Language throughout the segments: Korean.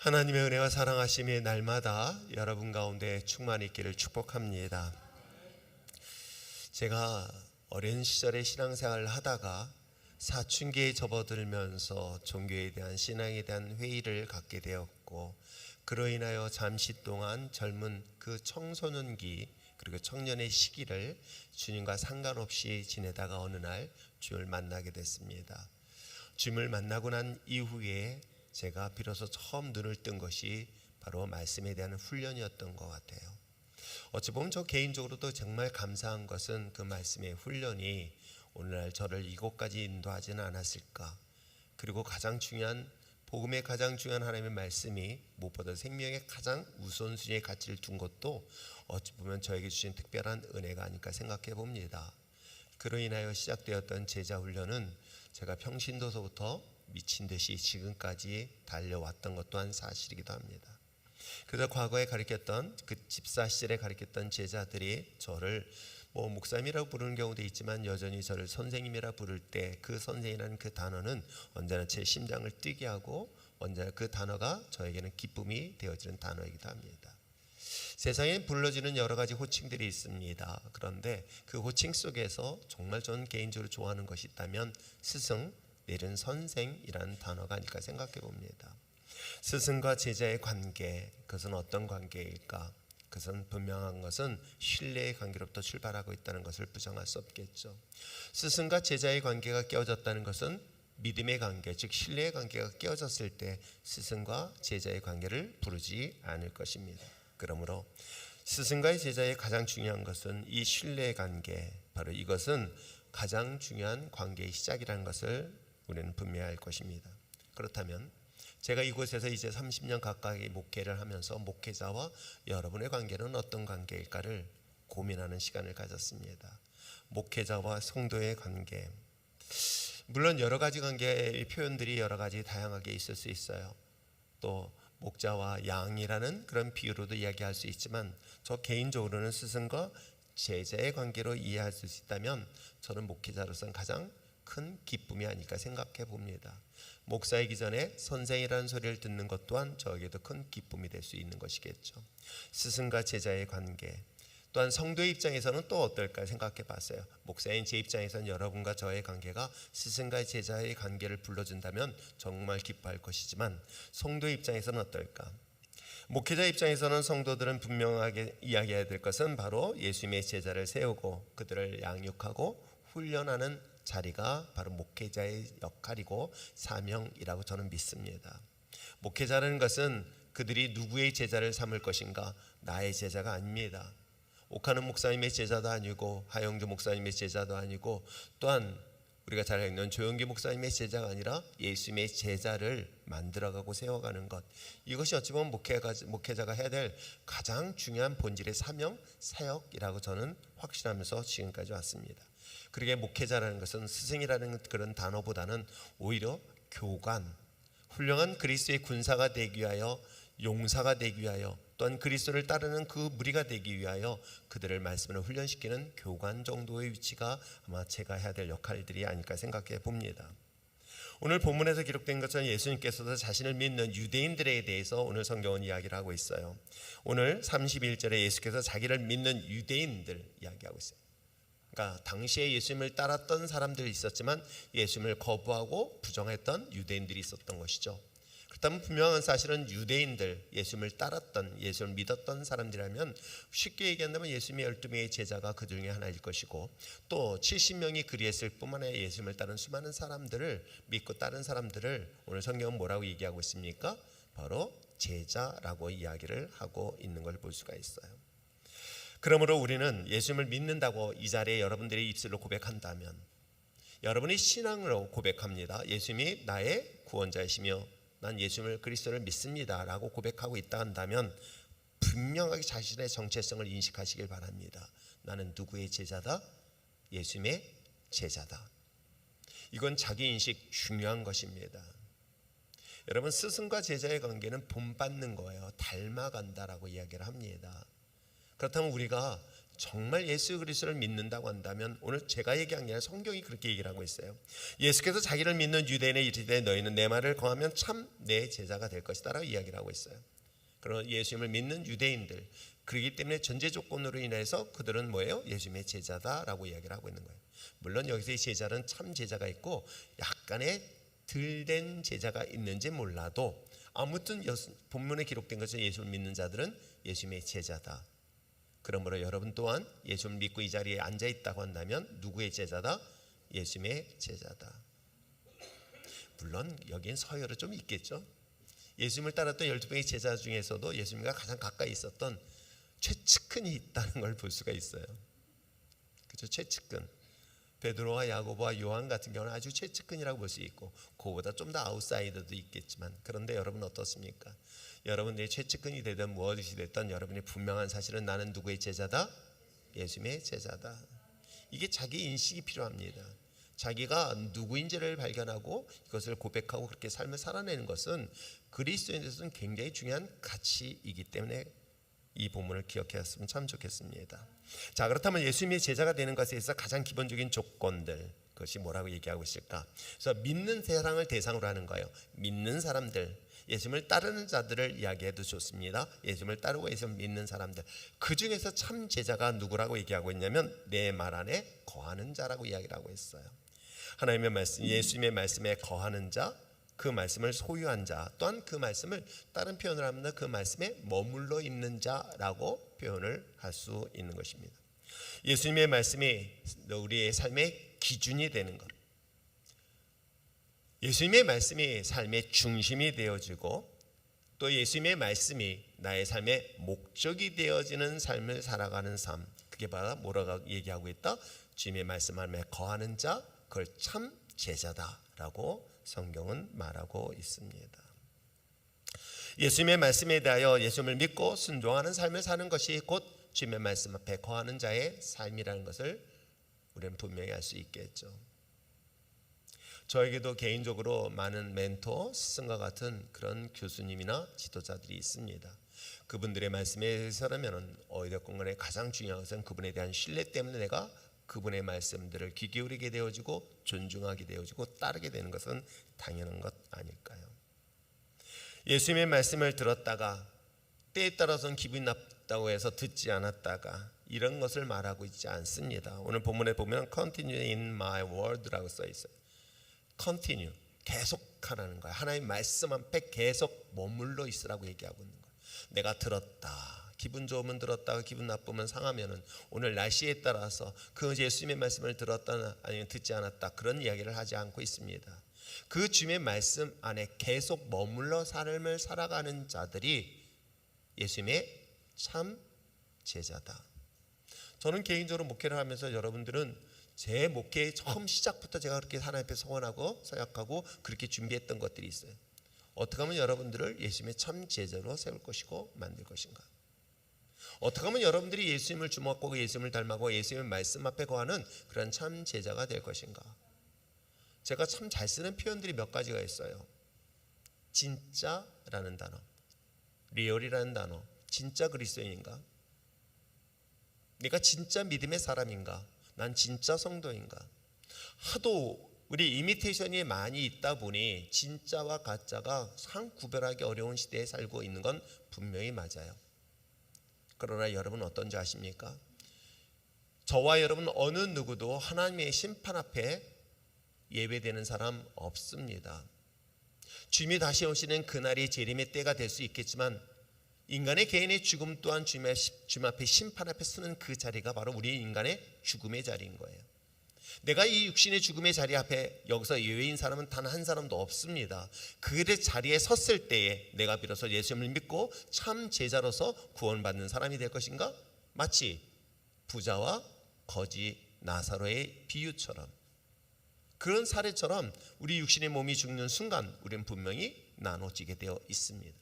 하나님의 은혜와 사랑하심이 날마다 여러분 가운데 충만히 있기를 축복합니다. 제가 어린 시절에 신앙생활을 하다가 사춘기에 접어들면서 종교에 대한 신앙에 대한 회의를 갖게 되었고, 그로 인하여 잠시 동안 젊은 그 청소년기 그리고 청년의 시기를 주님과 상관없이 지내다가 어느 날 주님을 만나게 됐습니다. 주님을 만나고 난 이후에 제가 비로소 처음 눈을 뜬 것이 바로 말씀에 대한 훈련이었던 것 같아요. 어찌 보면 저 개인적으로도 정말 감사한 것은 그 말씀의 훈련이 오늘날 저를 이곳까지 인도하지는 않았을까. 그리고 가장 중요한 복음의 가장 중요한 하나님의 말씀이 무엇보다 생명의 가장 우선순위에 가치를 둔 것도 어찌 보면 저에게 주신 특별한 은혜가 아닐까 생각해 봅니다. 그로 인하여 시작되었던 제자 훈련은 제가 평신도서부터 미친 듯이 지금까지 달려왔던 것 또한 사실이기도 합니다. 그래서 과거에 가르쳤던 그 집사 시절에 가르쳤던 제자들이 저를 목사님이라고 부르는 경우도 있지만 여전히 저를 선생님이라 부를 때 그 선생이라는 그 단어는 언제나 제 심장을 뛰게 하고 언제나 그 단어가 저에게는 기쁨이 되어지는 단어이기도 합니다. 세상에 불러지는 여러 가지 호칭들이 있습니다. 그런데 그 호칭 속에서 정말 저는 개인적으로 좋아하는 것이 있다면 스승 내지는 선생이라는 단어가 아닐까 생각해 봅니다. 스승과 제자의 관계, 그것은 어떤 관계일까? 그것은 분명한 것은 신뢰의 관계로부터 출발하고 있다는 것을 부정할 수 없겠죠. 스승과 제자의 관계가 깨어졌다는 것은 믿음의 관계, 즉 신뢰의 관계가 깨어졌을 때 스승과 제자의 관계를 부르지 않을 것입니다. 그러므로 스승과 제자의 가장 중요한 것은 이 신뢰의 관계, 바로 이것은 가장 중요한 관계의 시작이라는 것을 우리는 분명할 것입니다. 그렇다면 제가 이곳에서 이제 30년 가까이 목회를 하면서 목회자와 여러분의 관계는 어떤 관계일까를 고민하는 시간을 가졌습니다. 목회자와 성도의 관계, 물론 여러 가지 관계의 표현들이 여러 가지 다양하게 있을 수 있어요. 또 목자와 양이라는 그런 비유로도 이야기할 수 있지만 저 개인적으로는 스승과 제자의 관계로 이해할 수 있다면 저는 목회자로서는 가장 큰 기쁨이 아닐까 생각해 봅니다. 목사이기 전에 선생이라는 소리를 듣는 것 또한 저에게도 큰 기쁨이 될 수 있는 것이겠죠. 스승과 제자의 관계, 또한 성도의 입장에서는 또 어떨까 생각해 봤어요. 목사인 제 입장에서는 여러분과 저의 관계가 스승과 제자의 관계를 불러준다면 정말 기뻐할 것이지만 성도의 입장에서는 어떨까? 목회자 입장에서는 성도들은 분명하게 이야기해야 될 것은 바로 예수님의 제자를 세우고 그들을 양육하고 훈련하는 자리가 바로 목회자의 역할이고 사명이라고 저는 믿습니다. 목회자라는 것은 그들이 누구의 제자를 삼을 것인가, 나의 제자가 아닙니다. 옥하는 목사님의 제자도 아니고 하영주 목사님의 제자도 아니고 또한 우리가 잘 알고 있는 조영기 목사님의 제자가 아니라 예수님의 제자를 만들어가고 세워가는 것, 이것이 어찌 보면 목회자가 해야 될 가장 중요한 본질의 사명, 사역이라고 저는 확신하면서 지금까지 왔습니다. 그러게 목회자라는 것은 스승이라는 그런 단어보다는 오히려 교관, 훌륭한 그리스도의 군사가 되기 위하여, 용사가 되기 위하여, 또한 그리스도를 따르는 그 무리가 되기 위하여 그들을 말씀으로 훈련시키는 교관 정도의 위치가 아마 제가 해야 될 역할들이 아닐까 생각해 봅니다. 오늘 본문에서 기록된 것처럼 예수님께서도 자신을 믿는 유대인들에 대해서 오늘 성경은 이야기를 하고 있어요. 오늘 31절에 예수께서 자기를 믿는 유대인들 이야기하고 있어요. 그러니까 당시에 예수님을 따랐던 사람들이 있었지만 예수님을 거부하고 부정했던 유대인들이 있었던 것이죠. 그렇다면 분명한 사실은 유대인들, 예수님을 따랐던, 예수님을 믿었던 사람들이라면 쉽게 얘기한다면 예수님의 12명의 제자가 그 중에 하나일 것이고, 또 70명이 그리했을 뿐만 아니라 예수님을 따른 수많은 사람들을 믿고 따른 사람들을 오늘 성경은 뭐라고 얘기하고 있습니까? 바로 제자라고 이야기를 하고 있는 걸 볼 수가 있어요. 그러므로 우리는 예수님을 믿는다고 이 자리에 여러분들의 입술로 고백한다면, 여러분이 신앙으로 고백합니다. 예수님이 나의 구원자이시며 난 예수님을 그리스도를 믿습니다 라고 고백하고 있다 한다면 분명하게 자신의 정체성을 인식하시길 바랍니다. 나는 누구의 제자다? 예수님의 제자다. 이건 자기 인식 중요한 것입니다. 여러분, 스승과 제자의 관계는 본받는 거예요. 닮아간다라고 이야기를 합니다. 그렇다면 우리가 정말 예수 그리스도를 믿는다고 한다면, 오늘 제가 얘기한 게 아니라 성경이 그렇게 얘기를 하고 있어요. 예수께서 자기를 믿는 유대인에 이르되 너희는 내 말을 거하면 참 내 제자가 될 것이다 라고 이야기를 하고 있어요. 그런 예수님을 믿는 유대인들, 그렇기 때문에 전제 조건으로 인해서 그들은 뭐예요? 예수님의 제자다라고 이야기를 하고 있는 거예요. 물론 여기서 이 제자는 참 제자가 있고 약간의 덜된 제자가 있는지 몰라도 아무튼 본문에 기록된 것은 예수를 믿는 자들은 예수님의 제자다. 그러므로 여러분 또한 예수를 믿고 이 자리에 앉아 있다고 한다면 누구의 제자다? 예수님의 제자다. 물론 여기엔 서열은 좀 있겠죠. 예수님을 따랐던 12명의 제자 중에서도 예수님과 가장 가까이 있었던 최측근이 있다는 걸 볼 수가 있어요. 그렇죠? 최측근. 베드로와 야고보와 요한 같은 경우는 아주 최측근이라고 볼 수 있고, 그거보다 좀 더 아웃사이더도 있겠지만, 그런데 여러분 어떻습니까? 여러분들이 최측근이 되든 무엇이 됐든 여러분이 분명한 사실은 나는 누구의 제자다? 예수님의 제자다. 이게 자기 인식이 필요합니다. 자기가 누구인지를 발견하고 이것을 고백하고 그렇게 삶을 살아내는 것은 그리스도인에서는 굉장히 중요한 가치이기 때문에 이 본문을 기억했으면 참 좋겠습니다. 자, 그렇다면 예수님의 제자가 되는 것에 있어서 가장 기본적인 조건들, 그것이 뭐라고 얘기하고 있을까? 그래서 믿는 세상을 대상으로 하는 거예요. 믿는 사람들, 예수님을 따르는 자들을 이야기해도 좋습니다. 예수님을 따르고 예수님을 믿는 사람들, 그 중에서 참 제자가 누구라고 얘기하고 있냐면 내 말 안에 거하는 자라고 이야기를 하고 있어요. 하나님의 말씀, 예수님의 말씀에 거하는 자, 그 말씀을 소유한 자, 또한 그 말씀을 다른 표현을 하면 그 말씀에 머물러 있는 자라고 표현을 할 수 있는 것입니다. 예수님의 말씀이 우리의 삶의 기준이 되는 것, 예수님의 말씀이 삶의 중심이 되어지고 또 예수님의 말씀이 나의 삶의 목적이 되어지는 삶을 살아가는 삶, 그게 바로 뭐라고 얘기하고 있다? 주님의 말씀 안에 거하는 자, 그걸 참 제자다라고 성경은 말하고 있습니다. 예수님의 말씀에 대하여 예수님을 믿고 순종하는 삶을 사는 것이 곧 주님의 말씀 앞에 거하는 자의 삶이라는 것을 우리는 분명히 알 수 있겠죠. 저에게도 개인적으로 많은 멘토, 스승과 같은 그런 교수님이나 지도자들이 있습니다. 그분들의 말씀에 의하면 어디든 간에 가장 중요한 것은 그분에 대한 신뢰 때문에 내가 그분의 말씀들을 귀 기울이게 되어지고 존중하게 되어지고 따르게 되는 것은 당연한 것 아닐까요? 예수님의 말씀을 들었다가 때에 따라서는 기분이 나쁘다고 해서 듣지 않았다가 이런 것을 말하고 있지 않습니다. 오늘 본문에 보면 Continue in my word라고 써 있어요. Continue, 계속하라는 거야. 하나님의 말씀 앞에 계속 머물러 있으라고 얘기하고 있는 거야. 내가 들었다, 기분 좋으면 들었다가 기분 나쁘면 상하면은 오늘 날씨에 따라서 그 예수님의 말씀을 들었다 아니면 듣지 않았다 그런 이야기를 하지 않고 있습니다. 그 주님의 말씀 안에 계속 머물러 삶을 살아가는 자들이 예수님의 참 제자다. 저는 개인적으로 목회를 하면서 여러분들은 제 목회의 처음 시작부터 제가 그렇게 하나님 앞에 서원하고 서약하고 그렇게 준비했던 것들이 있어요. 어떻게 하면 여러분들을 예수님의 참 제자로 세울 것이고 만들 것인가? 어떻게 하면 여러분들이 예수님을 주목하고 예수님을 닮아고 예수님의 말씀 앞에 거하는 그런 참 제자가 될 것인가? 제가 참 잘 쓰는 표현들이 몇 가지가 있어요. 진짜라는 단어, 리얼이라는 단어. 진짜 그리스도인인가? 내가 진짜 믿음의 사람인가? 난 진짜 성도인가? 하도 우리 이미테이션이 많이 있다 보니 진짜와 가짜가 상 구별하기 어려운 시대에 살고 있는 건 분명히 맞아요. 그러나 여러분 어떤지 아십니까? 저와 여러분 어느 누구도 하나님의 심판 앞에 예배되는 사람 없습니다. 주님이 다시 오시는 그날이 재림의 때가 될 수 있겠지만 인간의 개인의 죽음 또한 주님 앞에 심판 앞에 서는 그 자리가 바로 우리 인간의 죽음의 자리인 거예요. 내가 이 육신의 죽음의 자리 앞에 여기서 예외인 사람은 단 한 사람도 없습니다. 그 자리에 섰을 때에 내가 비로소 예수님을 믿고 참 제자로서 구원받는 사람이 될 것인가? 마치 부자와 거지 나사로의 비유처럼, 그런 사례처럼 우리 육신의 몸이 죽는 순간 우리는 분명히 나눠지게 되어 있습니다.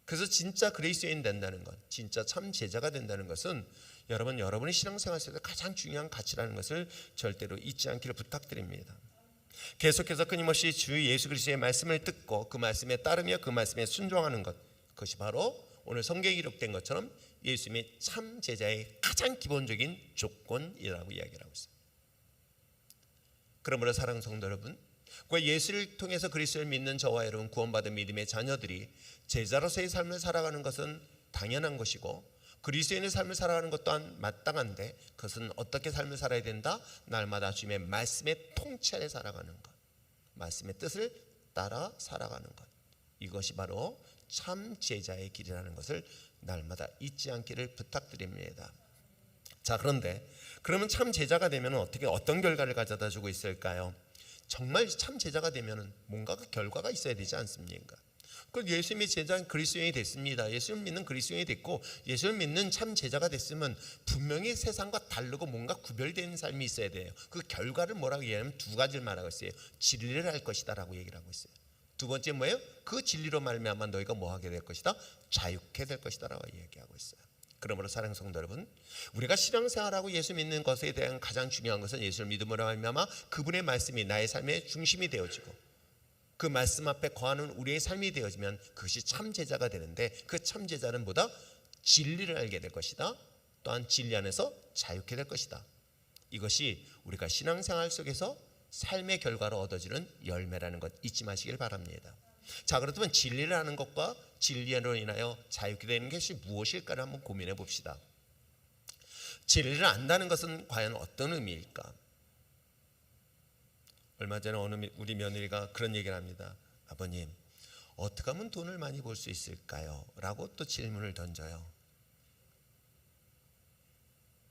그래서 진짜 그리스도인 된다는 것, 진짜 참 제자가 된다는 것은 여러분의 신앙생활 속에서 가장 중요한 가치라는 것을 절대로 잊지 않기를 부탁드립니다. 계속해서 끊임없이 주 예수 그리스도의 말씀을 듣고 그 말씀에 따르며 그 말씀에 순종하는 것, 그것이 바로 오늘 성경에 기록된 것처럼 예수님의 참 제자의 가장 기본적인 조건이라고 이야기를 하고 있습니다. 그러므로 사랑하는 성도 여러분, 예수를 통해서 그리스도를 믿는 저와 여러분, 구원받은 믿음의 자녀들이 제자로서의 삶을 살아가는 것은 당연한 것이고, 그리스도인의 삶을 살아가는 것 또한 마땅한데, 그것은 어떻게 삶을 살아야 된다? 날마다 주님의 말씀의 통치 아래 살아가는 것, 말씀의 뜻을 따라 살아가는 것, 이것이 바로 참 제자의 길이라는 것을 날마다 잊지 않기를 부탁드립니다. 자, 그런데 그러면 참 제자가 되면 어떤 결과를 가져다 주고 있을까요? 정말 참 제자가 되면 뭔가 그 결과가 있어야 되지 않습니까? 그 예수님의 제자는 그리스도인이 됐습니다. 예수를 믿는 그리스도인이 됐고, 예수를 믿는 참 제자가 됐으면 분명히 세상과 다르고 뭔가 구별되는 삶이 있어야 돼요. 그 결과를 뭐라고 얘기하면 두 가지를 말하고 있어요. 진리를 할 것이다 라고 얘기를 하고 있어요. 두 번째 뭐예요? 그 진리로 말미암아 너희가 뭐 하게 될 것이다? 자유케 될 것이다 라고 얘기하고 있어요. 그러므로 사랑하는 성도 여러분, 우리가 신앙생활하고 예수 믿는 것에 대한 가장 중요한 것은 예수를 믿음으로 말미암아 그분의 말씀이 나의 삶의 중심이 되어지고, 그 말씀 앞에 거하는 우리의 삶이 되어지면 그것이 참 제자가 되는데, 그 참 제자는 뭐다? 진리를 알게 될 것이다. 또한 진리 안에서 자유케 될 것이다. 이것이 우리가 신앙생활 속에서 삶의 결과로 얻어지는 열매라는 것 잊지 마시길 바랍니다. 자, 그렇다면 진리를 아는 것과 진리로 인하여 자유케 되는 것이 무엇일까를 한번 고민해 봅시다. 진리를 안다는 것은 과연 어떤 의미일까? 얼마 전에 우리 며느리가 그런 얘기를 합니다. 아버님, 어떻게 하면 돈을 많이 벌 수 있을까요? 라고 또 질문을 던져요.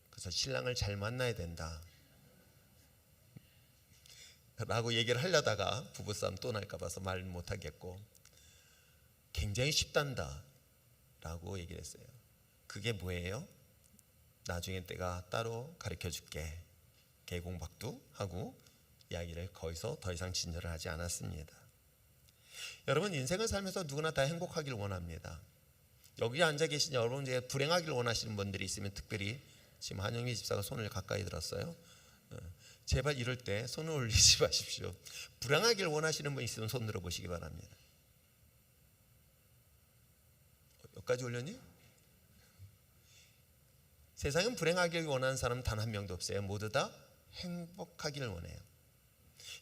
그래서 신랑을 잘 만나야 된다 라고 얘기를 하려다가 부부싸움 또 날까 봐서 말 못하겠고, 굉장히 쉽단다 라고 얘기를 했어요. 그게 뭐예요? 나중에 내가 따로 가르쳐 줄게, 개공박두 하고 이야기를 거기서 더 이상 진전을 하지 않았습니다. 여러분, 인생을 살면서 누구나 다 행복하길 원합니다. 여기 앉아 계신 여러분 중에 불행하길 원하시는 분들이 있으면, 특별히 지금 한영미 집사가 손을 가까이 들었어요. 제발 이럴 때 손을 올리지 마십시오. 불행하길 원하시는 분 있으면 손 들어보시기 바랍니다. 여기까지 올렸니? 세상은 불행하길 원하는 사람 단 한 명도 없어요. 모두 다 행복하기를 원해요.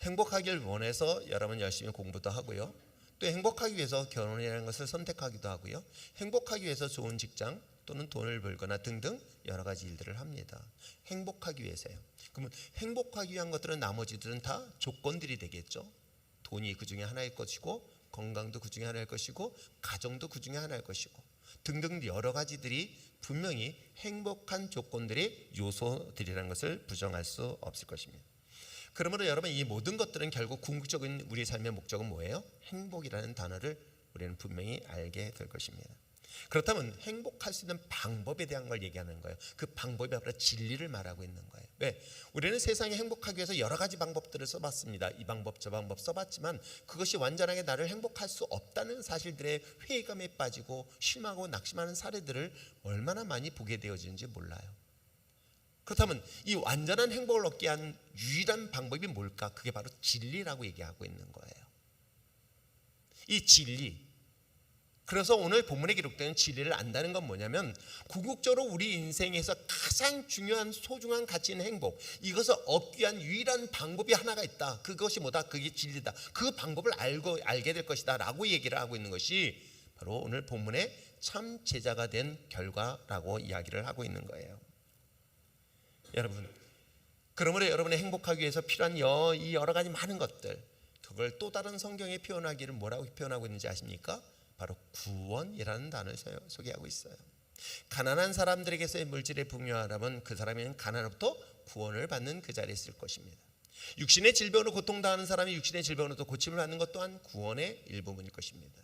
행복하기를 원해서 여러분 열심히 공부도 하고요, 또 행복하기 위해서 결혼이라는 것을 선택하기도 하고요, 행복하기 위해서 좋은 직장 또는 돈을 벌거나 등등 여러 가지 일들을 합니다. 행복하기 위해서요. 그러면 행복하기 위한 것들은 나머지들은 다 조건들이 되겠죠. 돈이 그 중에 하나일 것이고, 건강도 그 중에 하나일 것이고, 가정도 그 중에 하나일 것이고, 등등 여러 가지들이 분명히 행복한 조건들의 요소들이라는 것을 부정할 수 없을 것입니다. 그러므로 여러분, 이 모든 것들은 결국 궁극적인 우리 삶의 목적은 뭐예요? 행복이라는 단어를 우리는 분명히 알게 될 것입니다. 그렇다면 행복할 수 있는 방법에 대한 걸 얘기하는 거예요. 그 방법이 바로 진리를 말하고 있는 거예요. 왜? 우리는 세상에 행복하기 위해서 여러 가지 방법들을 써봤습니다. 이 방법 저 방법 써봤지만 그것이 완전하게 나를 행복할 수 없다는 사실들의 회의감에 빠지고 실망하고 낙심하는 사례들을 얼마나 많이 보게 되어지는지 몰라요. 그렇다면 이 완전한 행복을 얻게 한 유일한 방법이 뭘까? 그게 바로 진리라고 얘기하고 있는 거예요. 이 진리. 그래서 오늘 본문에 기록되는 진리를 안다는 건 뭐냐면, 궁극적으로 우리 인생에서 가장 중요한 소중한 가치인 행복, 이것을 얻기 위한 유일한 방법이 하나가 있다. 그것이 뭐다? 그게 진리다. 그 방법을 알게 될 것이다 라고 얘기를 하고 있는 것이 바로 오늘 본문의 참 제자가 된 결과라고 이야기를 하고 있는 거예요. 여러분, 그러므로 여러분이 행복하기 위해서 필요한 이 여러 가지 많은 것들, 그걸 또 다른 성경에 표현하기를 뭐라고 표현하고 있는지 아십니까? 바로 구원이라는 단어를 소개하고 있어요. 가난한 사람들에게서의 물질의 풍요하라면 그 사람은 가난으로부터 구원을 받는 그 자리에 있을 것입니다. 육신의 질병으로 고통당하는 사람이 육신의 질병으로도 고침을 받는 것 또한 구원의 일부분일 것입니다.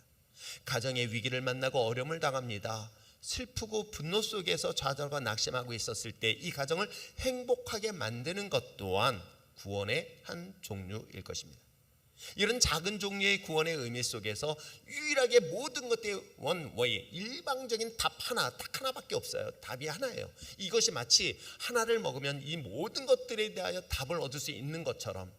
가정의 위기를 만나고 어려움을 당합니다. 슬프고 분노 속에서 좌절과 낙심하고 있었을 때 이 가정을 행복하게 만드는 것 또한 구원의 한 종류일 것입니다. 이런 작은 종류의 구원의 의미 속에서 유일하게 모든 것들의 원웨이, 일방적인 답 하나, 딱 하나밖에 없어요. 답이 하나예요. 이것이 마치 하나를 먹으면 이 모든 것들에 대하여 답을 얻을 수 있는 것처럼,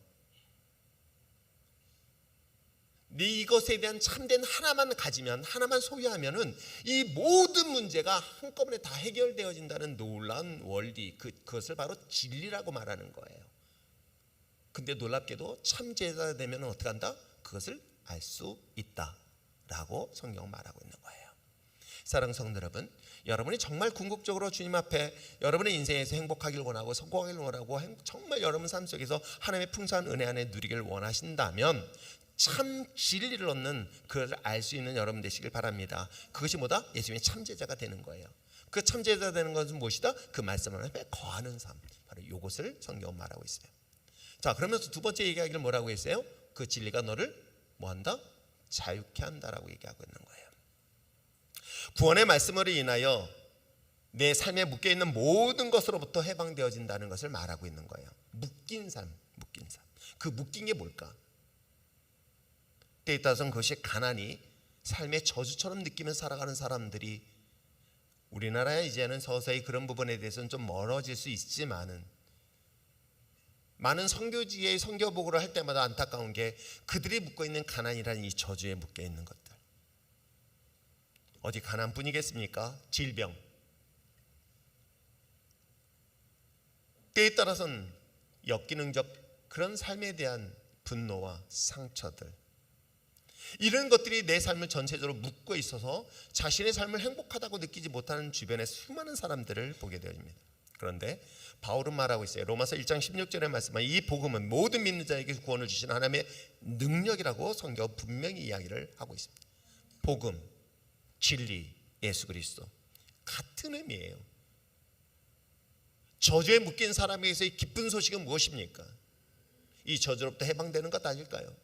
이것에 대한 참된 하나만 가지면, 하나만 소유하면은 이 모든 문제가 한꺼번에 다 해결되어진다는 놀라운 원리, 그것을 바로 진리라고 말하는 거예요. 근데 놀랍게도 참 제자가 되면 어떻게 한다? 그것을 알 수 있다라고 성경은 말하고 있는 거예요. 사랑하는 성도 여러분, 여러분이 정말 궁극적으로 주님 앞에 여러분의 인생에서 행복하길 원하고 성공하길 원하고 정말 여러분 삶 속에서 하나님의 풍성한 은혜 안에 누리길 원하신다면 참 진리를 얻는 그것을 알 수 있는 여러분 되시길 바랍니다. 그것이 뭐다? 예수님의 참제자가 되는 거예요. 그 참제자가 되는 것은 무엇이다? 그 말씀 안에 거하는 삶, 바로 이것을 성경은 말하고 있어요. 자, 그러면서 두 번째 얘기하기를 뭐라고 했어요? 그 진리가 너를 뭐한다? 자유케 한다라고 얘기하고 있는 거예요. 구원의 말씀으로 인하여 내 삶에 묶여있는 모든 것으로부터 해방되어진다는 것을 말하고 있는 거예요. 묶인 삶, 묶인 삶. 그 묶인 게 뭘까? 때에 따라서는 그것이 가난이 삶의 저주처럼 느끼며 살아가는 사람들이 우리나라에 이제는 서서히 그런 부분에 대해서는 좀 멀어질 수 있지만은 많은 선교지의 선교 보고를 할 때마다 안타까운 게 그들이 묶어 있는 가난이라는 이 저주에 묶여 있는 것들. 어디 가난뿐이겠습니까? 질병. 때에 따라서는 역기능적 그런 삶에 대한 분노와 상처들, 이런 것들이 내 삶을 전체적으로 묶고 있어서 자신의 삶을 행복하다고 느끼지 못하는 주변의 수많은 사람들을 보게 되어집니다. 그런데 바울은 말하고 있어요. 로마서 1장 16절에 말씀한 이 복음은 모든 믿는 자에게 구원을 주시는 하나님의 능력이라고 성경 분명히 이야기를 하고 있습니다. 복음, 진리, 예수 그리스도 같은 의미예요. 저주에 묶인 사람에게서의 기쁜 소식은 무엇입니까? 이 저주로부터 해방되는 것 아닐까요?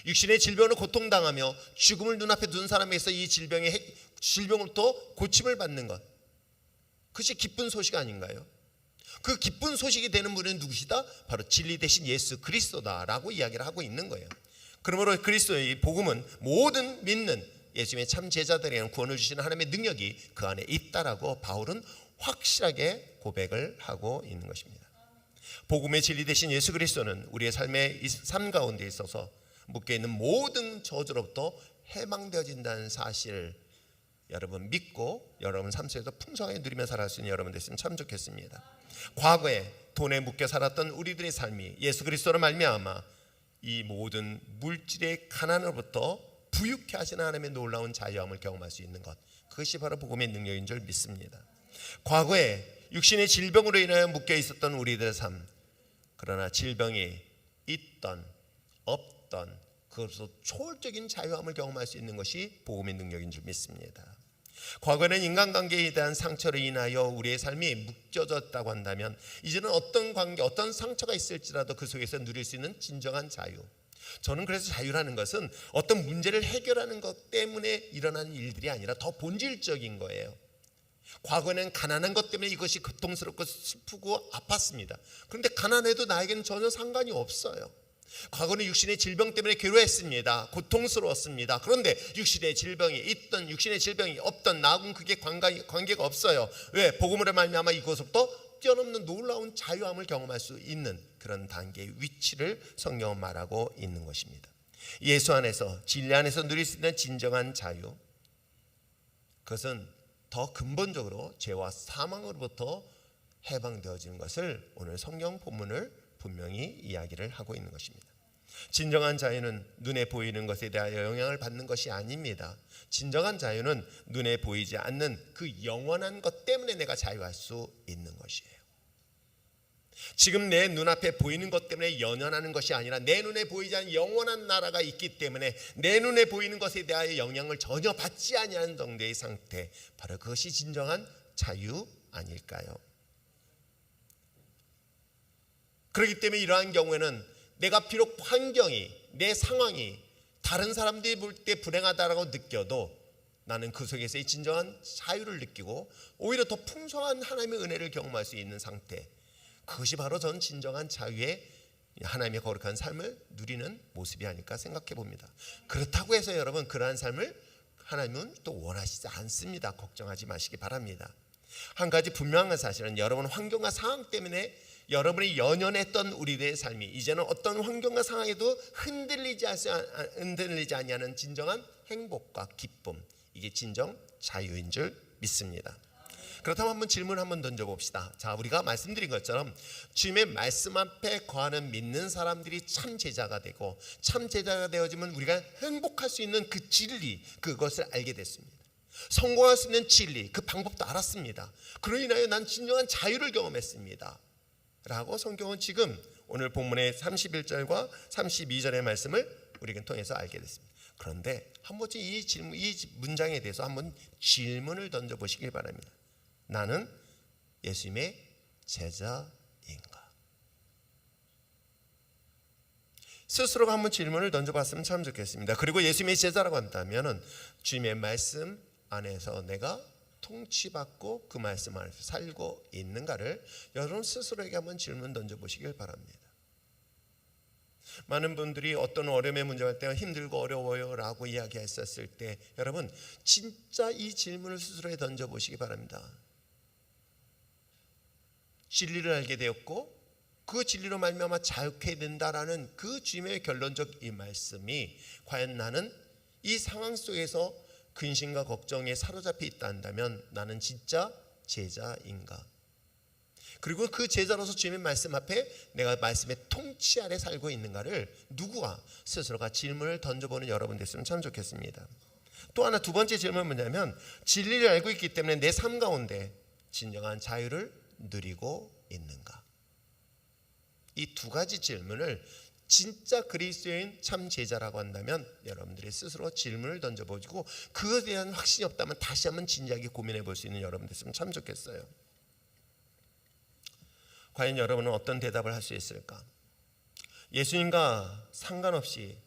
육신의 질병으로 고통당하며 죽음을 눈앞에 둔 사람에게서 이 질병으로부터 고침을 받는 것, 그것이 기쁜 소식 아닌가요? 그 기쁜 소식이 되는 분은 누구시다? 바로 진리 대신 예수 그리스도다라고 이야기를 하고 있는 거예요. 그러므로 그리스도의 복음은 모든 믿는 예수님의 참 제자들에게는 구원을 주시는 하나님의 능력이 그 안에 있다라고 바울은 확실하게 고백을 하고 있는 것입니다. 복음의 진리 대신 예수 그리스도는 우리의 삶의 삶 가운데 있어서 묶여있는 모든 저주로부터 해방되어진다는 사실을 여러분 믿고 여러분 삶 속에서 풍성하게 누리며 살아갈 수 있는 여러분 됐으면 참 좋겠습니다. 과거에 돈에 묶여 살았던 우리들의 삶이 예수 그리스도로 말미암아 이 모든 물질의 가난으로부터 부유케 하시는 하나님의 놀라운 자유함을 경험할 수 있는 것, 그것이 바로 복음의 능력인 줄 믿습니다. 과거에 육신의 질병으로 인하여 묶여 있었던 우리들의 삶, 그러나 질병이 있던 없던 그것으로 초월적인 자유함을 경험할 수 있는 것이 복음의 능력인 줄 믿습니다. 과거에는 인간관계에 대한 상처로 인하여 우리의 삶이 묶여졌다고 한다면 이제는 어떤 관계, 어떤 상처가 있을지라도 그 속에서 누릴 수 있는 진정한 자유. 저는 그래서 자유라는 것은 어떤 문제를 해결하는 것 때문에 일어나는 일들이 아니라 더 본질적인 거예요. 과거에는 가난한 것 때문에 이것이 고통스럽고 슬프고 아팠습니다. 그런데 가난해도 나에게는 전혀 상관이 없어요. 과거는 육신의 질병 때문에 괴로웠습니다. 고통스러웠습니다. 그런데 육신의 질병이 있던 육신의 질병이 없던 나하고는 그게 관계가 없어요. 왜? 복음으로 말미암아 이곳부터 뛰어넘는 놀라운 자유함을 경험할 수 있는 그런 단계의 위치를 성경은 말하고 있는 것입니다. 예수 안에서, 진리 안에서 누릴 수 있는 진정한 자유, 그것은 더 근본적으로 죄와 사망으로부터 해방되어지는 것을 오늘 성경 본문을 분명히 이야기를 하고 있는 것입니다. 진정한 자유는 눈에 보이는 것에 대하여 영향을 받는 것이 아닙니다. 진정한 자유는 눈에 보이지 않는 그 영원한 것 때문에 내가 자유할 수 있는 것이에요. 지금 내 눈앞에 보이는 것 때문에 연연하는 것이 아니라 내 눈에 보이지 않는 영원한 나라가 있기 때문에 내 눈에 보이는 것에 대하여 영향을 전혀 받지 아니하는 정도의 상태, 바로 그것이 진정한 자유 아닐까요? 그렇기 때문에 이러한 경우에는 내가 비록 환경이, 내 상황이 다른 사람들이 볼 때 불행하다고 느껴도 나는 그 속에서의 진정한 자유를 느끼고 오히려 더 풍성한 하나님의 은혜를 경험할 수 있는 상태, 그것이 바로 전 진정한 자유의 하나님의 거룩한 삶을 누리는 모습이 아닐까 생각해 봅니다. 그렇다고 해서 여러분 그러한 삶을 하나님은 또 원하시지 않습니다. 걱정하지 마시기 바랍니다. 한 가지 분명한 사실은 여러분 환경과 상황 때문에 여러분이 연연했던 우리들의 삶이 이제는 어떤 환경과 상황에도 흔들리지 아니하는 진정한 행복과 기쁨, 이게 진정 자유인 줄 믿습니다. 그렇다면 한번 질문 한번 던져봅시다. 자, 우리가 말씀드린 것처럼 주님의 말씀 앞에 거하는 믿는 사람들이 참 제자가 되고 참 제자가 되어지면 우리가 행복할 수 있는 그 진리, 그것을 알게 됐습니다. 성공할 수 있는 진리, 그 방법도 알았습니다. 그로 인하여 난 진정한 자유를 경험했습니다 라고 성경은 지금 오늘 본문의 31절과 32절의 말씀을 우리가 통해서 알게 됐습니다. 그런데 한 번쯤 이 문장에 대해서 한번 질문을 던져보시길 바랍니다. 나는 예수님의 제자인가? 스스로가 한번 질문을 던져봤으면 참 좋겠습니다. 그리고 예수님의 제자라고 한다면 주님의 말씀 안에서 내가 통치받고 그 말씀 안에서 살고 있는가를 여러분 스스로에게 한번 질문 던져보시길 바랍니다. 많은 분들이 어떤 어려움의 문제가 할 때 힘들고 어려워요 라고 이야기했었을 때 여러분 진짜 이 질문을 스스로에 던져보시기 바랍니다. 진리를 알게 되었고 그 진리로 말미암아 자유케 된다라는 그 주님의 결론적 이 말씀이 과연 나는 이 상황 속에서 근심과 걱정에 사로잡혀 있다 한다면 나는 진짜 제자인가? 그리고 그 제자로서 주님의 말씀 앞에 내가 말씀의 통치 아래 살고 있는가를 누구와 스스로가 질문을 던져보는 여러분 됐으면 참 좋겠습니다. 또 하나 두 번째 질문은 뭐냐면 진리를 알고 있기 때문에 내 삶 가운데 진정한 자유를 누리고 있는가? 이 두 가지 질문을 진짜 그리스도인 참 제자라고 한다면 여러분들이 스스로 질문을 던져보시고 그것에 대한 확신이 없다면 다시 한번 진지하게 고민해 볼 수 있는 여러분 됐으면 참 좋겠어요. 과연 여러분은 어떤 대답을 할 수 있을까? 예수님과 상관없이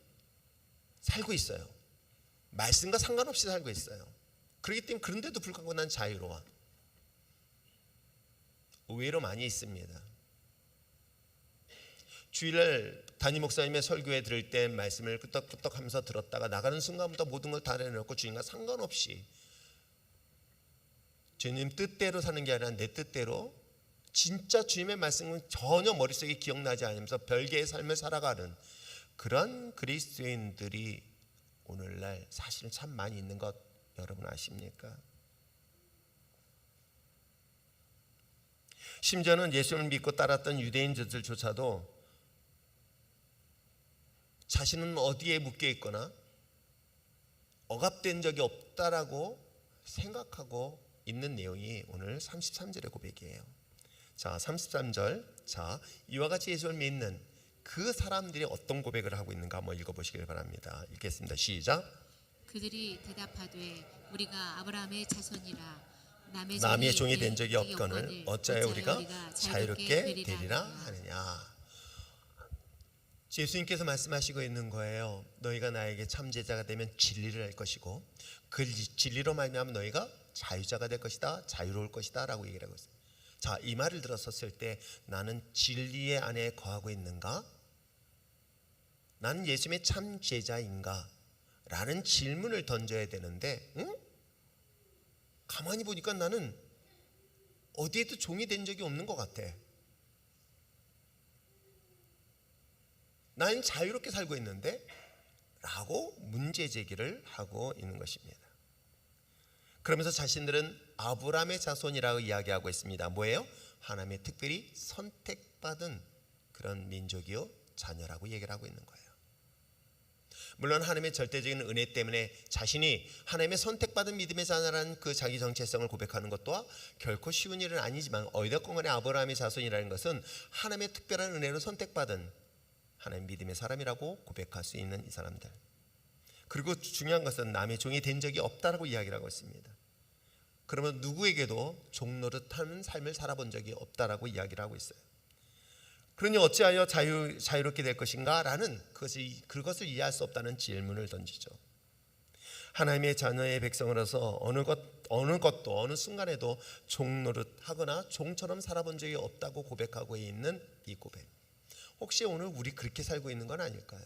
살고 있어요. 말씀과 상관없이 살고 있어요. 그렇기 때문에 그런데도 불구하고 난 자유로워. 의외로 많이 있습니다. 주일날 담임 목사님의 설교에 들을 때 말씀을 끄떡끄떡 하면서 들었다가 나가는 순간부터 모든 걸 다 내려놓고 주님과 상관없이 주님 뜻대로 사는 게 아니라 내 뜻대로 진짜 주님의 말씀은 전혀 머릿속에 기억나지 않으면서 별개의 삶을 살아가는 그런 그리스도인들이 오늘날 사실은 참 많이 있는 것 여러분 아십니까? 심지어는 예수를 믿고 따랐던 유대인들조차도 자신은 어디에 묶여 있거나 억압된 적이 없다라고 생각하고 있는 내용이 오늘 33절의 고백이에요. 자, 33절. 자, 이와 같이 예수를 믿는 그 사람들이 어떤 고백을 하고 있는가 한번 읽어보시길 바랍니다. 읽겠습니다. 시작. 그들이 대답하되 우리가 아브라함의 자손이라 남의 종이 된 적이 없거늘 어찌하여 우리가 자유롭게 되리라 하느냐. 예수님께서 말씀하시고 있는 거예요. 너희가 나에게 참 제자가 되면 진리를 알 것이고 그 진리로 말미암아 너희가 자유자가 될 것이다, 자유로울 것이다 라고 얘기를 하고 있어요. 자, 이 말을 들었었을 때 나는 진리의 안에 거하고 있는가? 나는 예수님의 참 제자인가? 라는 질문을 던져야 되는데 가만히 보니까 나는 어디에도 종이 된 적이 없는 것 같아. 나는 자유롭게 살고 있는데? 라고 문제 제기를 하고 있는 것입니다. 그러면서 자신들은 아브라함의 자손이라고 이야기하고 있습니다. 뭐예요? 하나님의 특별히 선택받은 그런 민족이요 자녀라고 얘기를 하고 있는 거예요. 물론 하나님의 절대적인 은혜 때문에 자신이 하나님의 선택받은 믿음의 자녀라는 그 자기 정체성을 고백하는 것도 결코 쉬운 일은 아니지만 어찌됐건 간에 아브라함의 자손이라는 것은 하나님의 특별한 은혜로 선택받은 하나님 믿음의 사람이라고 고백할 수 있는 이 사람들. 그리고 중요한 것은 남의 종이 된 적이 없다라고 이야기를 하고 있습니다. 그러면 누구에게도 종 노릇하는 삶을 살아본 적이 없다라고 이야기를 하고 있어요. 그러니 어찌하여 자유롭게 될 것인가? 라는 그것을 이해할 수 없다는 질문을 던지죠. 하나님의 자녀의 백성으로서 어느 것도 어느 순간에도 종 노릇하거나 종처럼 살아본 적이 없다고 고백하고 있는 이 고백. 혹시 오늘 우리 그렇게 살고 있는 건 아닐까요?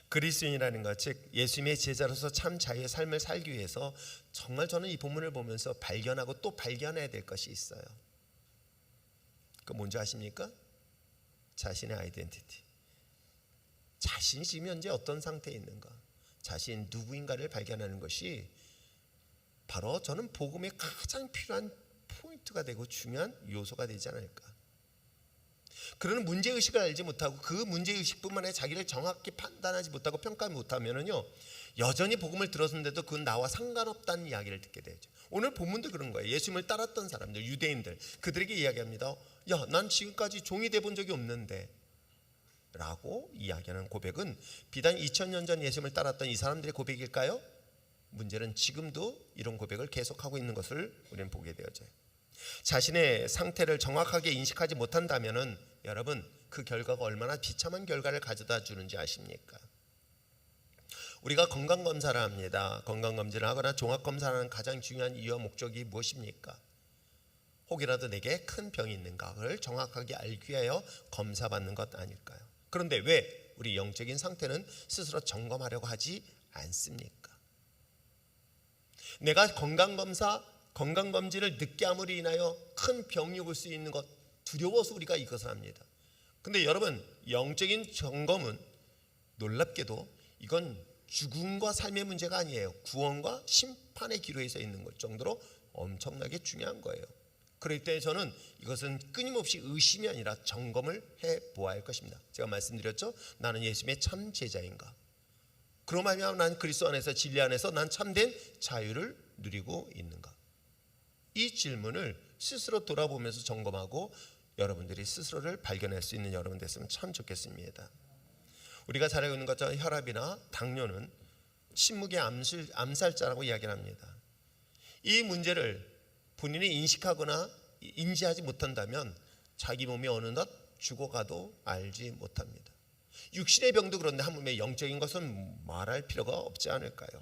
그리스도인이라는 것, 즉 예수님의 제자로서 참 자유의 삶을 살기 위해서 정말 저는 이 본문을 보면서 발견하고 또 발견해야 될 것이 있어요. 그 뭔지 아십니까? 자신의 아이덴티티. 자신이 지금 현재 어떤 상태에 있는가, 자신 누구인가를 발견하는 것이 바로 저는 복음에 가장 필요한 포인트가 되고 중요한 요소가 되지 않을까. 그러는 문제의식을 알지 못하고 그 문제의식뿐만 아니라 자기를 정확히 판단하지 못하고 평가하지 못하면요, 여전히 복음을 들었는데도 그건 나와 상관없다는 이야기를 듣게 되죠. 오늘 본문도 그런 거예요. 예수님을 따랐던 사람들, 유대인들, 그들에게 이야기합니다. 야, 난 지금까지 종이 돼본 적이 없는데 라고 이야기하는 고백은 비단 2000년 전 예수님을 따랐던 이 사람들의 고백일까요? 문제는 지금도 이런 고백을 계속하고 있는 것을 우리는 보게 되어져요. 자신의 상태를 정확하게 인식하지 못한다면 여러분, 그 결과가 얼마나 비참한 결과를 가져다 주는지 아십니까? 우리가 건강검사를 합니다. 건강검진을 하거나 종합검사를 하는 가장 중요한 이유와 목적이 무엇입니까? 혹이라도 내게 큰 병이 있는가를 정확하게 알기 위하여 검사받는 것 아닐까요? 그런데 왜 우리 영적인 상태는 스스로 점검하려고 하지 않습니까? 내가 건강검진을 늦게 함으로 인하여 큰 병이 올 수 있는 것, 두려워서 우리가 이것을 합니다. 근데 여러분, 영적인 점검은 놀랍게도 이건 죽음과 삶의 문제가 아니에요. 구원과 심판의 기로에 서 있는 것 정도로 엄청나게 중요한 거예요. 그렇기 때문에 저는 이것은 끊임없이 의심이 아니라 점검을 해보아야 할 것입니다. 제가 말씀드렸죠. 나는 예수님의 참 제자인가? 그로 말미암아 난 그리스도 안에서 진리 안에서 난 참된 자유를 누리고 있는가? 이 질문을 스스로 돌아보면서 점검하고 여러분들이 스스로를 발견할 수 있는 여러분 됐으면 참 좋겠습니다. 우리가 잘 알고 있는 것처럼 혈압이나 당뇨는 침묵의 암살자라고 이야기를 합니다. 이 문제를 본인이 인식하거나 인지하지 못한다면 자기 몸이 어느덧 죽어가도 알지 못합니다. 육신의 병도 그런데 하물며 영적인 것은 말할 필요가 없지 않을까요?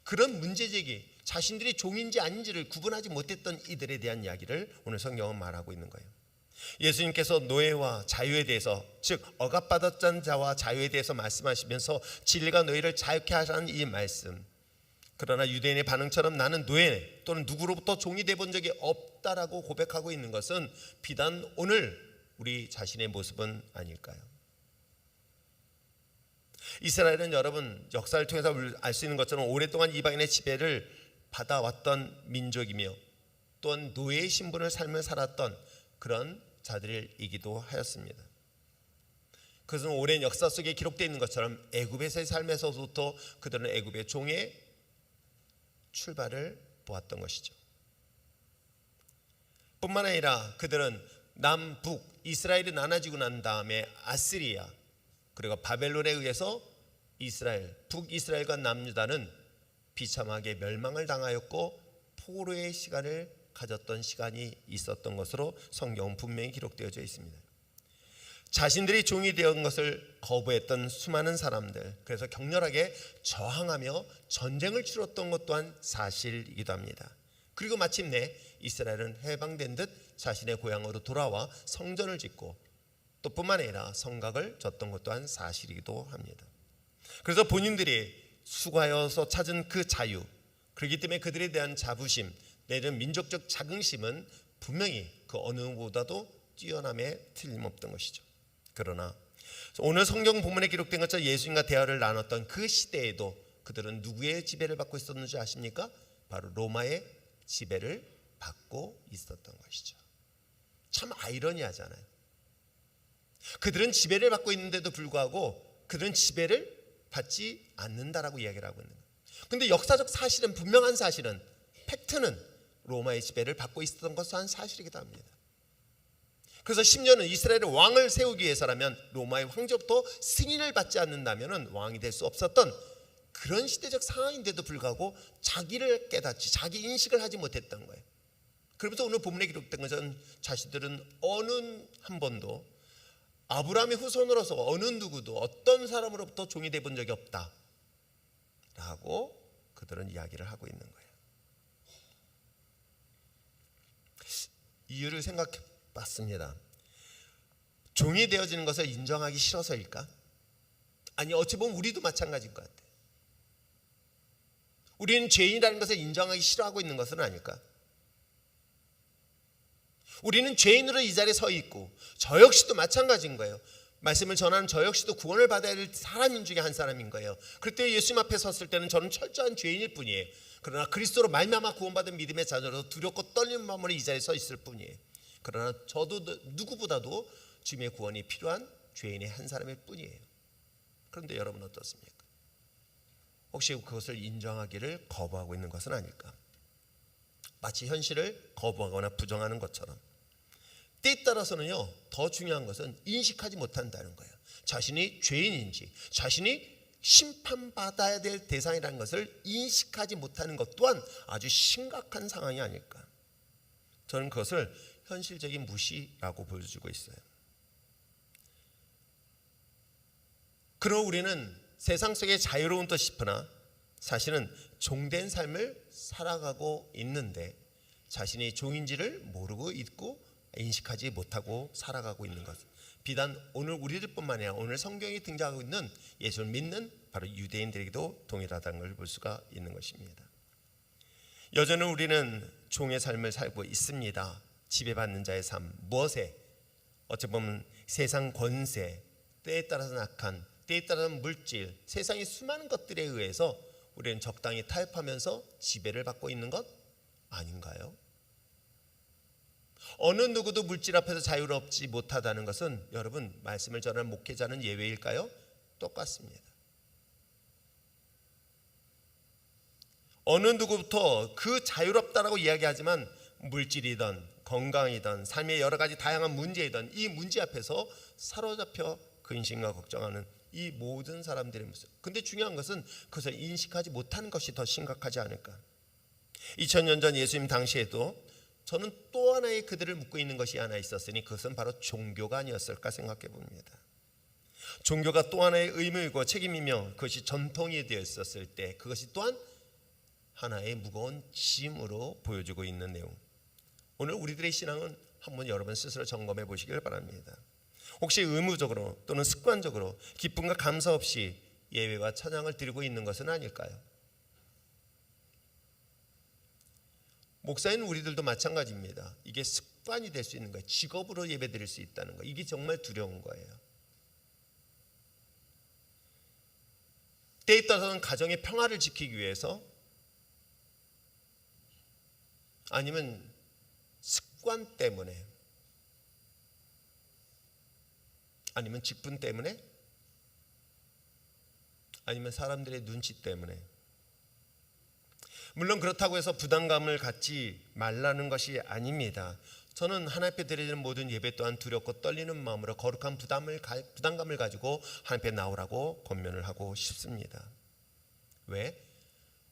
그런 문제제기, 자신들이 종인지 아닌지를 구분하지 못했던 이들에 대한 이야기를 오늘 성경은 말하고 있는 거예요. 예수님께서 노예와 자유에 대해서, 즉 억압받았던 자와 자유에 대해서 말씀하시면서 진리가 너희를 자유케 하라는 이 말씀, 그러나 유대인의 반응처럼 나는 노예 또는 누구로부터 종이 돼 본 적이 없다라고 고백하고 있는 것은 비단 오늘 우리 자신의 모습은 아닐까요? 이스라엘은 여러분 역사를 통해서 알 수 있는 것처럼 오랫동안 이방인의 지배를 받아왔던 민족이며 또한 노예의 신분을 삶을 살았던 그런 자들이기도 하였습니다. 그것은 오랜 역사 속에 기록되어 있는 것처럼 애굽에서의 삶에서부터 그들은 애굽의 종의 출발을 보았던 것이죠. 뿐만 아니라 그들은 남북 이스라엘이 나눠지고 난 다음에 아스리아 그리고 바벨론에 의해서 이스라엘, 북이스라엘과 남유다는 비참하게 멸망을 당하였고 포로의 시간을 가졌던 시간이 있었던 것으로 성경은 분명히 기록되어져 있습니다. 자신들이 종이 되었던 것을 거부했던 수많은 사람들, 그래서 격렬하게 저항하며 전쟁을 치렀던 것 또한 사실이기도 합니다. 그리고 마침내 이스라엘은 해방된 듯 자신의 고향으로 돌아와 성전을 짓고 또 뿐만 아니라 성곽을 졌던 것 또한 사실이기도 합니다. 그래서 본인들이 수고하여서 찾은 그 자유, 그렇기 때문에 그들에 대한 자부심 내지는 민족적 자긍심은 분명히 그 어느 누구보다도 뛰어남에 틀림없던 것이죠. 그러나 오늘 성경 본문에 기록된 것처럼 예수님과 대화를 나눴던 그 시대에도 그들은 누구의 지배를 받고 있었는지 아십니까? 바로 로마의 지배를 받고 있었던 것이죠. 참 아이러니하잖아요. 그들은 지배를 받고 있는데도 불구하고 그들은 지배를 받지 않는다라고 이야기를 하고 있는 거예요. 그런데 역사적 사실은, 분명한 사실은, 팩트는 로마의 지배를 받고 있었던 것은 사실이기도 합니다. 그래서 10년은 이스라엘의 왕을 세우기 위해서라면 로마의 황제부터 승인을 받지 않는다면 왕이 될 수 없었던 그런 시대적 상황인데도 불구하고 자기를 깨닫지, 자기 인식을 하지 못했던 거예요. 그러면서 오늘 본문에 기록된 것은 자신들은 어느 한 번도 아브라함의 후손으로서 어느 누구도 어떤 사람으로부터 종이 돼 본 적이 없다 라고 그들은 이야기를 하고 있는 거예요. 이유를 생각해 봤습니다. 종이 되어지는 것을 인정하기 싫어서일까? 아니, 어찌 보면 우리도 마찬가지인 것 같아요. 우리는 죄인이라는 것을 인정하기 싫어하고 있는 것은 아닐까? 우리는 죄인으로 이 자리에 서 있고 저 역시도 마찬가지인 거예요. 말씀을 전하는 저 역시도 구원을 받아야 될 사람인 중에 한 사람인 거예요. 그때 예수님 앞에 섰을 때는 저는 철저한 죄인일 뿐이에요. 그러나 그리스도로 말미암아 구원받은 믿음의 자녀로 두렵고 떨리는 마음으로 이 자리에 서 있을 뿐이에요. 그러나 저도 누구보다도 주님의 구원이 필요한 죄인의 한 사람일 뿐이에요. 그런데 여러분 어떻습니까? 혹시 그것을 인정하기를 거부하고 있는 것은 아닐까? 마치 현실을 거부하거나 부정하는 것처럼. 때에 따라서는요, 더 중요한 것은 인식하지 못한다는 거예요. 자신이 죄인인지, 자신이 심판받아야 될 대상이라는 것을 인식하지 못하는 것 또한 아주 심각한 상황이 아닐까. 저는 그것을 현실적인 무시라고 보여주고 있어요. 그러고 우리는 세상 속에 자유로운 듯 싶으나 사실은 종된 삶을 살아가고 있는데 자신이 종인지를 모르고 있고 인식하지 못하고 살아가고 있는 것. 비단 오늘 우리들뿐만 아니라 오늘 성경이 등장하고 있는 예수를 믿는 바로 유대인들에게도 동일하다는 걸 볼 수가 있는 것입니다. 여전히 우리는 종의 삶을 살고 있습니다. 지배받는 자의 삶, 무엇에? 어찌 보면 세상 권세, 때에 따라서는 악한, 때에 따라서는 물질, 세상의 수많은 것들에 의해서 우리는 적당히 타협하면서 지배를 받고 있는 것 아닌가요? 어느 누구도 물질 앞에서 자유롭지 못하다는 것은 여러분 말씀을 전하는 목회자는 예외일까요? 똑같습니다. 어느 누구부터 그 자유롭다라고 이야기하지만 물질이든 건강이든 삶의 여러 가지 다양한 문제이든 이 문제 앞에서 사로잡혀 근심과 걱정하는 이 모든 사람들의 모습. 근데 중요한 것은 그것을 인식하지 못하는 것이 더 심각하지 않을까. 2000년 전 예수님 당시에도 저는 또 하나의 그들을 묶고 있는 것이 하나 있었으니 그것은 바로 종교가 아니었을까 생각해 봅니다. 종교가 또 하나의 의무이고 책임이며 그것이 전통이 되어 있었을 때 그것이 또한 하나의 무거운 짐으로 보여주고 있는 내용. 오늘 우리들의 신앙은 한번 여러분 스스로 점검해 보시길 바랍니다. 혹시 의무적으로 또는 습관적으로 기쁨과 감사 없이 예배와 찬양을 드리고 있는 것은 아닐까요? 목사인 우리들도 마찬가지입니다. 이게 습관이 될 수 있는 거예요. 직업으로 예배 드릴 수 있다는 거. 이게 정말 두려운 거예요. 때에 따라서는 가정의 평화를 지키기 위해서 아니면 습관 때문에 아니면 직분 때문에 아니면 사람들의 눈치 때문에 물론 그렇다고 해서 부담감을 갖지 말라는 것이 아닙니다. 저는 하나님 앞에 드리는 모든 예배 또한 두렵고 떨리는 마음으로 거룩한 부담감을 가지고 하나님 앞에 나오라고 권면을 하고 싶습니다. 왜?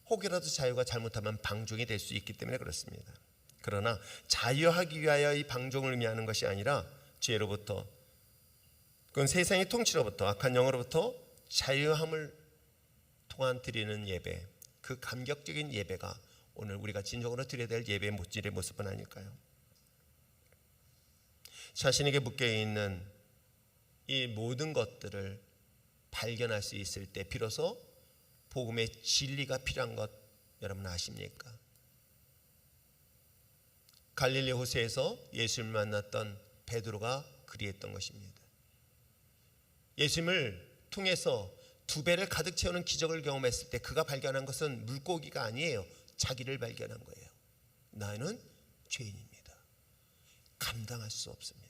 혹이라도 자유가 잘못하면 방종이 될 수 있기 때문에 그렇습니다. 그러나 자유하기 위하여 이 방종을 의미하는 것이 아니라 죄로부터 그건 세상의 통치로부터 악한 영으로부터 자유함을 통한 드리는 예배, 그 감격적인 예배가 오늘 우리가 진정으로 드려야 될 예배의 본질의 모습은 아닐까요? 자신에게 묶여있는 이 모든 것들을 발견할 수 있을 때 비로소 복음의 진리가 필요한 것 여러분 아십니까? 갈릴리 호수에서 예수님을 만났던 베드로가 그리했던 것입니다. 예수님을 통해서 두 배를 가득 채우는 기적을 경험했을 때 그가 발견한 것은 물고기가 아니에요. 자기를 발견한 거예요. 나는 죄인입니다. 감당할 수 없습니다.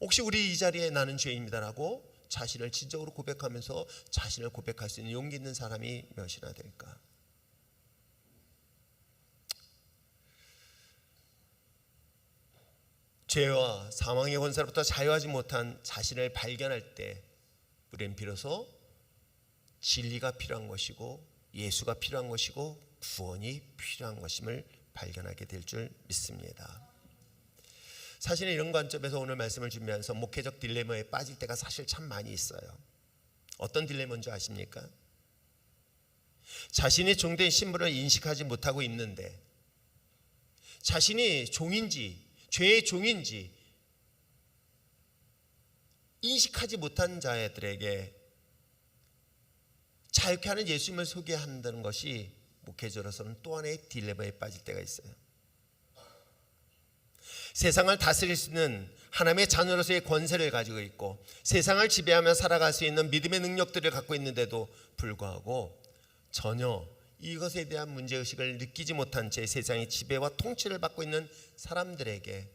혹시 우리 이 자리에 나는 죄인입니다라고 자신을 진정으로 고백하면서 자신을 고백할 수 있는 용기 있는 사람이 몇이나 될까? 죄와 사망의 권세로부터 자유하지 못한 자신을 발견할 때 우리는 비로소 진리가 필요한 것이고 예수가 필요한 것이고 구원이 필요한 것임을 발견하게 될 줄 믿습니다. 사실은 이런 관점에서 오늘 말씀을 준비하면서 목회적 딜레마에 빠질 때가 사실 참 많이 있어요. 어떤 딜레마인지 아십니까? 자신이 종된 신분을 인식하지 못하고 있는데 자신이 종인지 죄의 종인지 인식하지 못한 자들에게 자유케 하는 예수님을 소개한다는 것이 목회자로서는 또 하나의 딜레마에 빠질 때가 있어요. 세상을 다스릴 수 있는 하나님의 자녀로서의 권세를 가지고 있고 세상을 지배하며 살아갈 수 있는 믿음의 능력들을 갖고 있는데도 불구하고 전혀 이것에 대한 문제의식을 느끼지 못한 채 세상의 지배와 통치를 받고 있는 사람들에게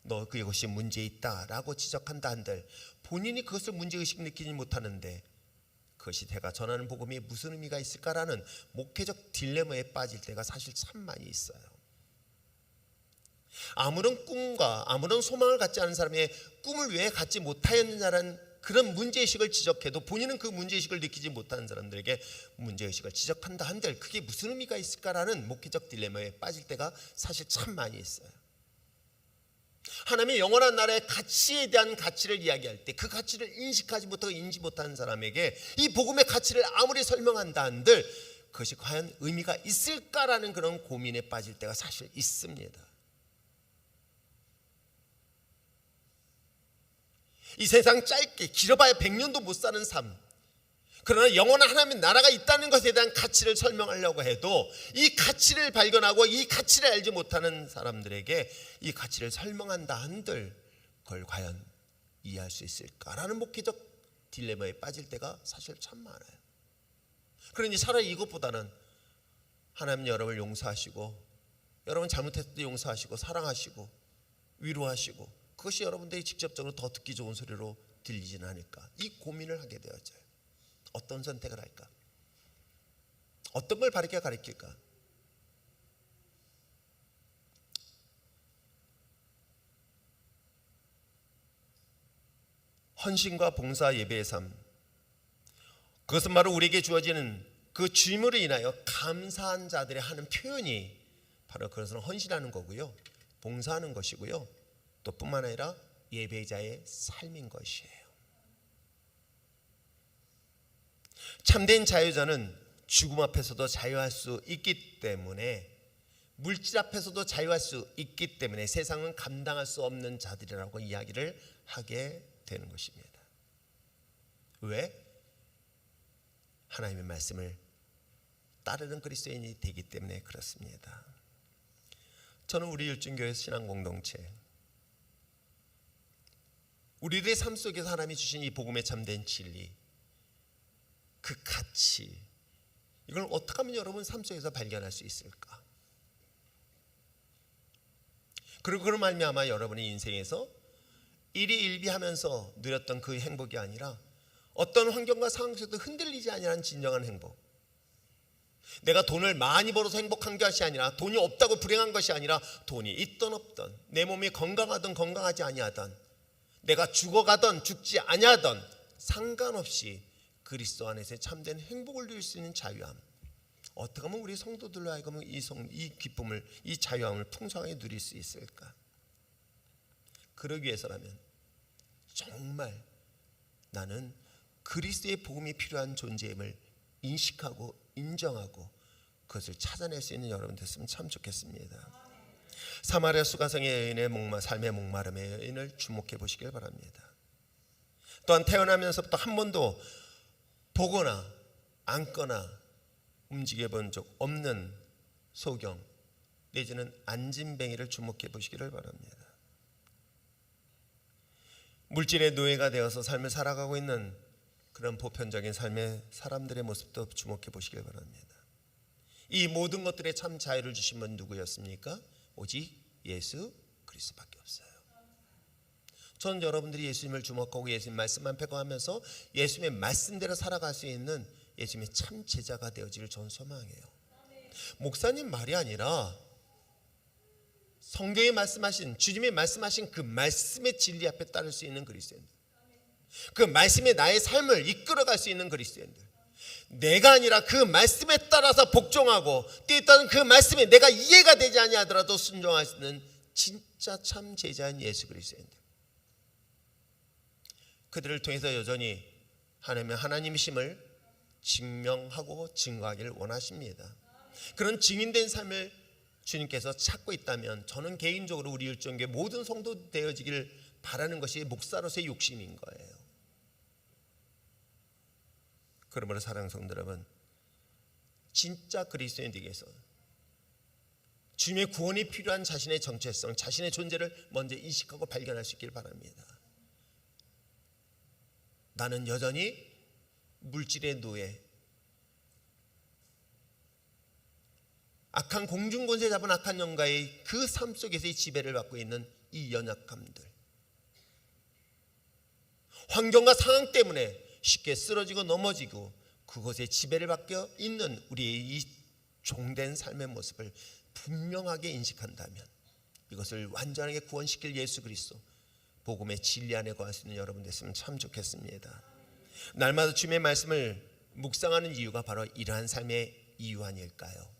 너 그것이 문제 있다라고 지적한다 한들 본인이 그것을 문제의식 느끼지 못하는데 그것이 내가 전하는 복음이 무슨 의미가 있을까라는 목회적 딜레마에 빠질 때가 사실 참 많이 있어요. 아무런 꿈과 아무런 소망을 갖지 않은 사람의 꿈을 왜 갖지 못하였느냐라는 그런 문제의식을 지적해도 본인은 그 문제의식을 느끼지 못하는 사람들에게 문제의식을 지적한다 한들 그게 무슨 의미가 있을까라는 목회적 딜레마에 빠질 때가 사실 참 많이 있어요. 하나님의 영원한 나라의 가치에 대한 가치를 이야기할 때 그 가치를 인식하지 못하고 인지 못하는 사람에게 이 복음의 가치를 아무리 설명한다 한들 그것이 과연 의미가 있을까라는 그런 고민에 빠질 때가 사실 있습니다. 이 세상 짧게 길어봐야 100년도 못 사는 삶, 그러나 영원한 하나님의 나라가 있다는 것에 대한 가치를 설명하려고 해도 이 가치를 발견하고 이 가치를 알지 못하는 사람들에게 이 가치를 설명한다 한들 그걸 과연 이해할 수 있을까라는 목회적 딜레마에 빠질 때가 사실 참 많아요. 그러니 차라리 이것보다는 하나님 여러분을 용서하시고 여러분 잘못했을 때 용서하시고 사랑하시고 위로하시고 그것이 여러분들이 직접적으로 더 듣기 좋은 소리로 들리지는 않을까, 이 고민을 하게 되어져요. 어떤 선택을 할까? 어떤 걸 바르게 가르칠까? 헌신과 봉사 예배의 삶, 그것은 바로 우리에게 주어지는 그 주임으로 인하여 감사한 자들의 하는 표현이 바로 그것은 헌신하는 거고요, 봉사하는 것이고요, 또 뿐만 아니라 예배자의 삶인 것이에요. 참된 자유자는 죽음 앞에서도 자유할 수 있기 때문에, 물질 앞에서도 자유할 수 있기 때문에 세상은 감당할 수 없는 자들이라고 이야기를 하게 되는 것입니다. 왜? 하나님의 말씀을 따르는 그리스도인이 되기 때문에 그렇습니다. 저는 우리 일중교회 신앙공동체, 우리들의 삶 속에서 하나님이 주신 이 복음의 참된 진리, 그 가치, 이걸 어떻게 하면 여러분 삶 속에서 발견할 수 있을까? 그리고 그런 말미암아 여러분의 인생에서 일희일비하면서 누렸던 그 행복이 아니라 어떤 환경과 상황 속에도 흔들리지 아니하는 진정한 행복, 내가 돈을 많이 벌어서 행복한 것이 아니라, 돈이 없다고 불행한 것이 아니라, 돈이 있던 없던, 내 몸이 건강하든 건강하지 아니하든, 내가 죽어가던 죽지 아니하던 상관없이 그리스도 안에서 참된 행복을 누릴 수 있는 자유함, 어떻게 하면 우리 성도들로 하여금 이 기쁨을, 이 자유함을 풍성하게 누릴 수 있을까? 그러기 위해서라면 정말 나는 그리스도의 복음이 필요한 존재임을 인식하고 인정하고 그것을 찾아낼 수 있는 여러분 됐으면 참 좋겠습니다. 사마리아 수가성의 여인의 삶의 목마름의 여인을 주목해 보시길 바랍니다. 또한 태어나면서부터 한 번도 보거나 앉거나 움직여 본 적 없는 소경 내지는 안진뱅이를 주목해 보시기를 바랍니다. 물질의 노예가 되어서 삶을 살아가고 있는 그런 보편적인 삶의 사람들의 모습도 주목해 보시길 바랍니다. 이 모든 것들의 참 자유를 주신 분 누구였습니까? 오직 예수 그리스도밖에 없어요. 전 여러분들이 예수님을 주목하고 예수님 말씀만 폐거하면서 예수님의 말씀대로 살아갈 수 있는 예수님의 참 제자가 되어지를 전 소망해요. 목사님 말이 아니라 성경에 말씀하신, 주님이 말씀하신 그 말씀의 진리 앞에 따를 수 있는 그리스도인들, 그 말씀에 나의 삶을 이끌어갈 수 있는 그리스도인들, 내가 아니라 그 말씀에 따라서 복종하고 뛰었던 그 말씀에 내가 이해가 되지 아니하더라도 순종할 수 있는 진짜 참 제자인 예수 그리스도인들, 그들을 통해서 여전히 하나님의 하나님이심을 증명하고 증거하기를 원하십니다. 그런 증인된 삶을 주님께서 찾고 있다면 저는 개인적으로 우리 일종교회 모든 성도 되어지길 바라는 것이 목사로서의 욕심인 거예요. 그러므로 사랑하는 성도 여러분, 진짜 그리스도인 되기 위해서 주님의 구원이 필요한 자신의 정체성, 자신의 존재를 먼저 인식하고 발견할 수 있길 바랍니다. 나는 여전히 물질의 노예, 악한 공중권세 잡은 악한 영가의 그 삶 속에서의 지배를 받고 있는 이 연약함들, 환경과 상황 때문에 쉽게 쓰러지고 넘어지고 그것에 지배를 받고 있는 우리의 이 종된 삶의 모습을 분명하게 인식한다면 이것을 완전하게 구원시킬 예수 그리스도 복음의 진리 안에 거할 수 있는 여러분 됐으면 참 좋겠습니다. 날마다 주님의 말씀을 묵상하는 이유가 바로 이러한 삶의 이유 아닐까요?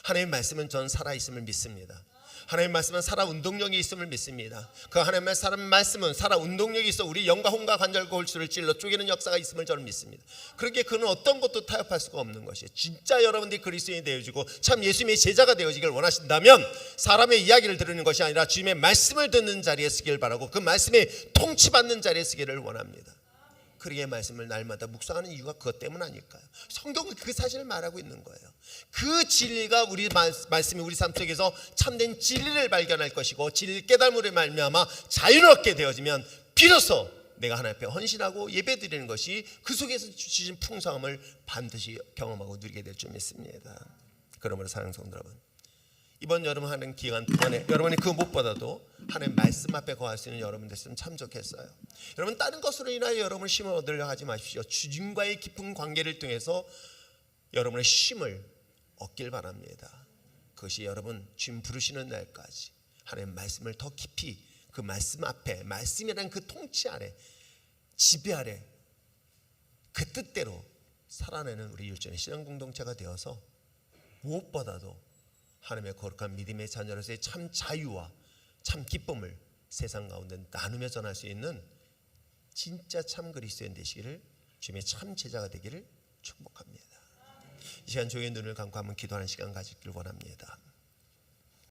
하나님의 말씀은 전 살아있음을 믿습니다. 하나님의 말씀은 살아 운동력이 있음을 믿습니다. 그 하나님의 말씀은 살아 운동력이 있어 우리 영과 혼과 관절과 골수를 찔러 쪼개는 역사가 있음을 저는 믿습니다. 그렇게 그는 어떤 것도 타협할 수가 없는 것이에요. 진짜 여러분들이 그리스도인이 되어지고 참 예수님의 제자가 되어지길 원하신다면 사람의 이야기를 들으는 것이 아니라 주님의 말씀을 듣는 자리에 서기를 바라고 그 말씀에 통치받는 자리에 서기를 원합니다. 그러기에 말씀을 날마다 묵상하는 이유가 그것 때문 아닐까요? 성경은 그 사실을 말하고 있는 거예요. 그 진리가 우리 말씀이 우리 삶 속에서 참된 진리를 발견할 것이고 진리를 깨달음으로 말미암아 자유를 얻게 되어지면 비로소 내가 하나님 앞에 헌신하고 예배드리는 것이 그 속에서 주신 풍성함을 반드시 경험하고 누리게 될 줄 믿습니다. 그러므로 사랑하는 성도 여러분, 이번 여름 하는 기간 동안에 여러분이 그 무엇보다도 하나님 말씀 앞에 거할 수 있는 여러분 됐으면 참 좋겠어요. 여러분 다른 것으로 인하여 여러분을 쉼을 얻으려 하지 마십시오. 주님과의 깊은 관계를 통해서 여러분의 쉼을 얻길 바랍니다. 그것이 여러분 주님 부르시는 날까지 하나님 말씀을 더 깊이 그 말씀 앞에 말씀이라는 그 통치 아래 지배 아래 그 뜻대로 살아내는 우리 율전의 신앙 공동체가 되어서 무엇보다도 하나님의 거룩한 믿음의 자녀로서의 참 자유와 참 기쁨을 세상 가운데 나누며 전할 수 있는 진짜 참 그리스도인 되시기를 주님의 참 제자가 되기를 축복합니다. 이 시간 종의 눈을 감고 한번 기도하는 시간 가지길 원합니다.